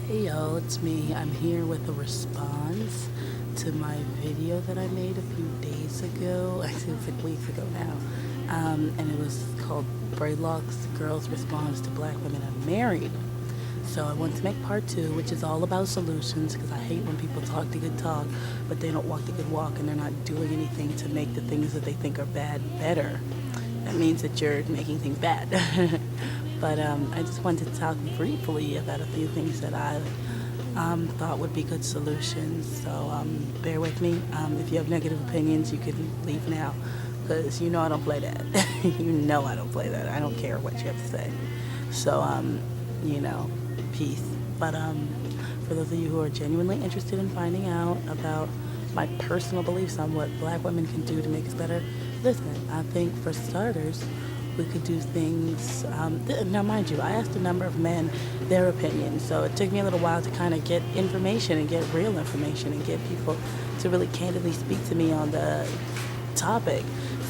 Hey yo, it's me. I'm here with a response to my video that I made a few days ago. Actually, it was like weeks ago now. And it was called Braidloc's Girls' Response to Black Women Unmarried. So I want to make part two, which is all about solutions, because I hate when people talk the good talk, but they don't walk the good walk, and they're not doing anything to make the things that they think are bad better. That means that you're making things bad. But I just wanted to talk briefly about a few things that I thought would be good solutions. So bear with me. If you have negative opinions, you can leave now, because you know I don't play that. You know I don't play that. I don't care what you have to say. So you know, peace. But for those of you who are genuinely interested in finding out about my personal beliefs on what black women can do to make us better, listen, I think for starters, we could do things. Now, mind you, I asked a number of men their opinions, so it took me a little while to kind of get information and get real information and get people to really candidly speak to me on the topic.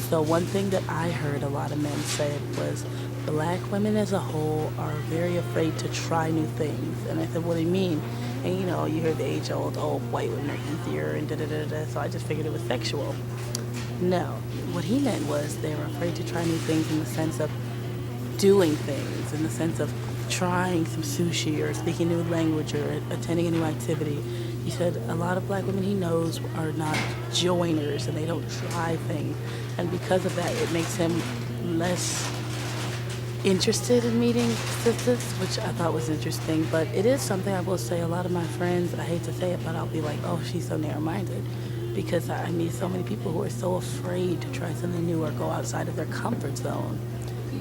So, one thing that I heard a lot of men say was black women as a whole are very afraid to try new things. And I said, what do you mean? And you hear the age old, oh, white women are easier and da da da da. So I just figured it was sexual. No, what he meant was they were afraid to try new things in the sense of doing things, in the sense of trying some sushi or speaking a new language or attending a new activity. He said a lot of black women he knows are not joiners and they don't try things. And because of that, it makes him less interested in meeting sisters, which I thought was interesting. But it is something I will say a lot of my friends, I hate to say it, but I'll be like, oh, she's so narrow-minded. Because I meet so many people who are so afraid to try something new or go outside of their comfort zone.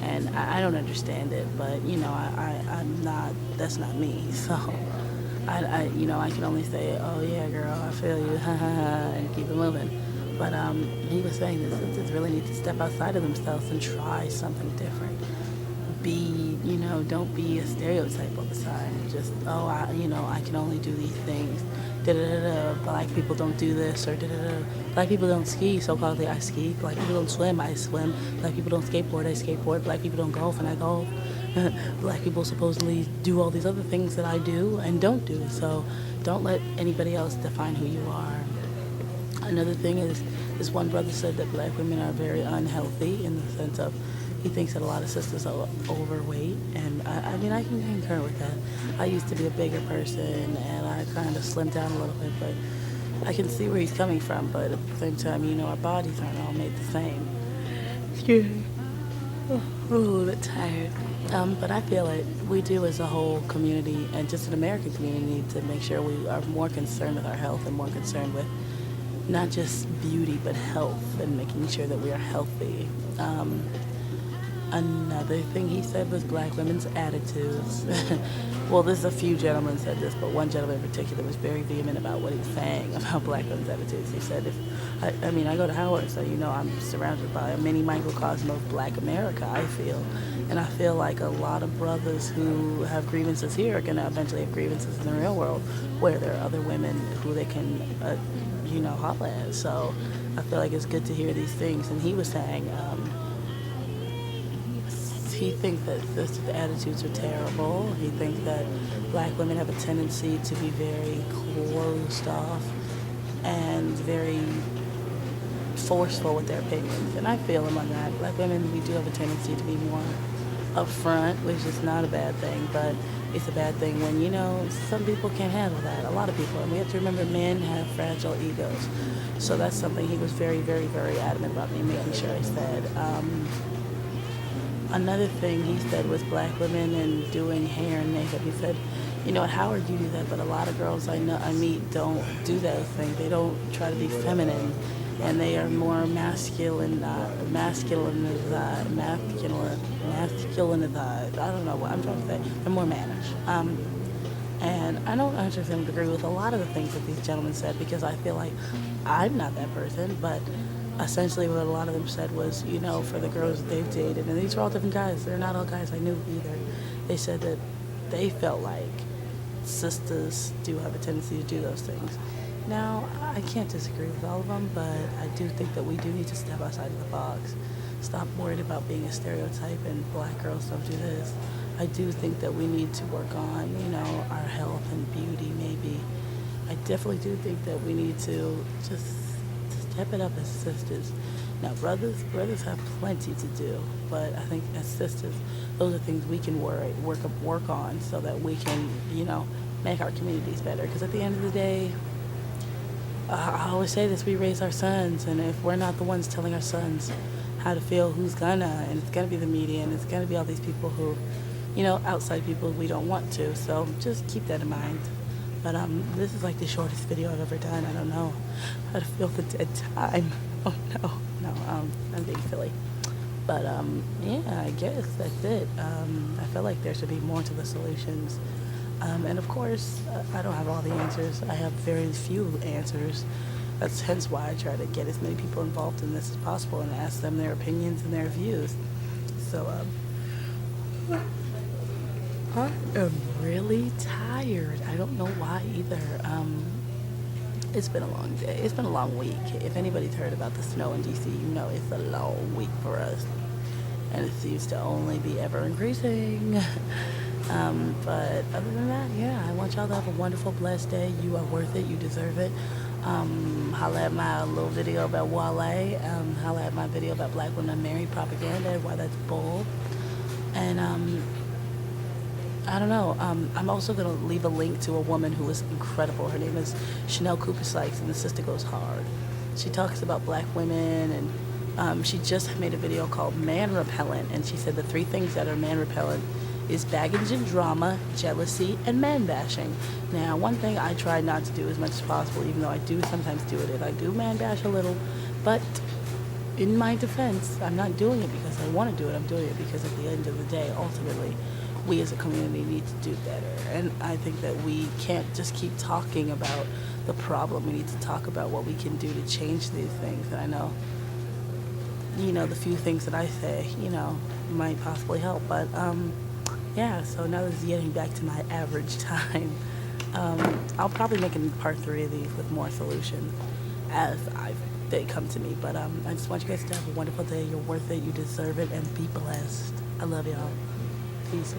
And I don't understand it, but I'm not, that's not me. So I can only say, oh yeah, girl, I feel you, and keep it moving. But he was saying that sisters really need to step outside of themselves and try something different. Don't be a stereotype all the time. Just, oh, I can only do these things. Da da da da. Black people don't do this, or da da da. Black people don't ski, so calledly I ski. Black people don't swim, I swim. Black people don't skateboard, I skateboard. Black people don't golf, and I golf. Black people supposedly do all these other things that I do and don't do. So don't let anybody else define who you are. Another thing is, this one brother said that black women are very unhealthy in the sense of he thinks that a lot of sisters are overweight, and I mean I can concur with that. I used to be a bigger person, and I kind of slimmed down a little bit, but I can see where he's coming from. But at the same time, our bodies aren't all made the same. Excuse me. Oh, I'm a little bit tired. But I feel it. We do as a whole community, and just an American community, need to make sure we are more concerned with our health and more concerned with not just beauty, but health and making sure that we are healthy. Another thing he said was black women's attitudes. Well, there's a few gentlemen said this, but one gentleman in particular was very vehement about what he's saying about black women's attitudes. He said, I go to Howard, so I'm surrounded by a mini microcosm of black America, I feel. And I feel like a lot of brothers who have grievances here are going to eventually have grievances in the real world, where there are other women who they can, holler at. So I feel like it's good to hear these things. And he was saying, he thinks that sisters' attitudes are terrible. He thinks that black women have a tendency to be very closed off and very forceful with their opinions. And I feel him on that. Black women, we do have a tendency to be more upfront, which is not a bad thing, but it's a bad thing when, some people can't handle that. A lot of people. And we have to remember men have fragile egos. So that's something he was very, very, very adamant about me making sure I said. Another thing he said was black women and doing hair and makeup. He said, at Howard you do that, but a lot of girls I meet don't do those things. They don't try to be feminine, and they are more masculine. I don't know what I'm trying to say. They're more mannish. And I don't 100% agree with a lot of the things that these gentlemen said, because I feel like I'm not that person, but essentially what a lot of them said was, for the girls that they've dated, and these are all different guys, they're not all guys I knew either, they said that they felt like sisters do have a tendency to do those things. Now, I can't disagree with all of them, but I do think that we do need to step outside of the box. Stop worried about being a stereotype and black girls don't do this. I do think that we need to work on, our health and definitely do think that we need to just step it up as sisters. Now, brothers have plenty to do, but I think as sisters, those are things we can work on so that we can, make our communities better. Because at the end of the day, I always say this: we raise our sons, and if we're not the ones telling our sons how to feel, who's gonna? And it's gonna be the media, and it's gonna be all these people who, outside people we don't want to. So just keep that in mind. But this is like the shortest video I've ever done. I don't know how to feel the dead time. Oh no, I'm being silly. But yeah, I guess that's it. I feel like there should be more to the solutions. And of course, I don't have all the answers. I have very few answers. That's hence why I try to get as many people involved in this as possible and ask them their opinions and their views. So I am really tired. I don't know why either. It's been a long day. It's been a long week. If anybody's heard about the snow in DC, it's a long week for us. And it seems to only be ever increasing. But other than that, yeah, I want y'all to have a wonderful, blessed day. You are worth it. You deserve it. Holla at my little video about Wale. Holla at my video about black women unmarried propaganda and why that's bull. And I don't know. I'm also going to leave a link to a woman who is incredible. Her name is Shanel Sykes, and the sister goes hard. She talks about black women, and she just made a video called Man Repellent, and she said the 3 things that are man repellent is baggage and drama, jealousy, and man bashing. Now, one thing I try not to do as much as possible, even though I do sometimes do it, I do man bash a little, but in my defense, I'm not doing it because I want to do it. I'm doing it because at the end of the day, ultimately, we as a community need to do better. And I think that we can't just keep talking about the problem. We need to talk about what we can do to change these things. And I know, the few things that I say, might possibly help. But, yeah, so now this is getting back to my average time. I'll probably make a part 3 of these with more solutions as they come to me. But I just want you guys to have a wonderful day. You're worth it. You deserve it. And be blessed. I love y'all. Peace.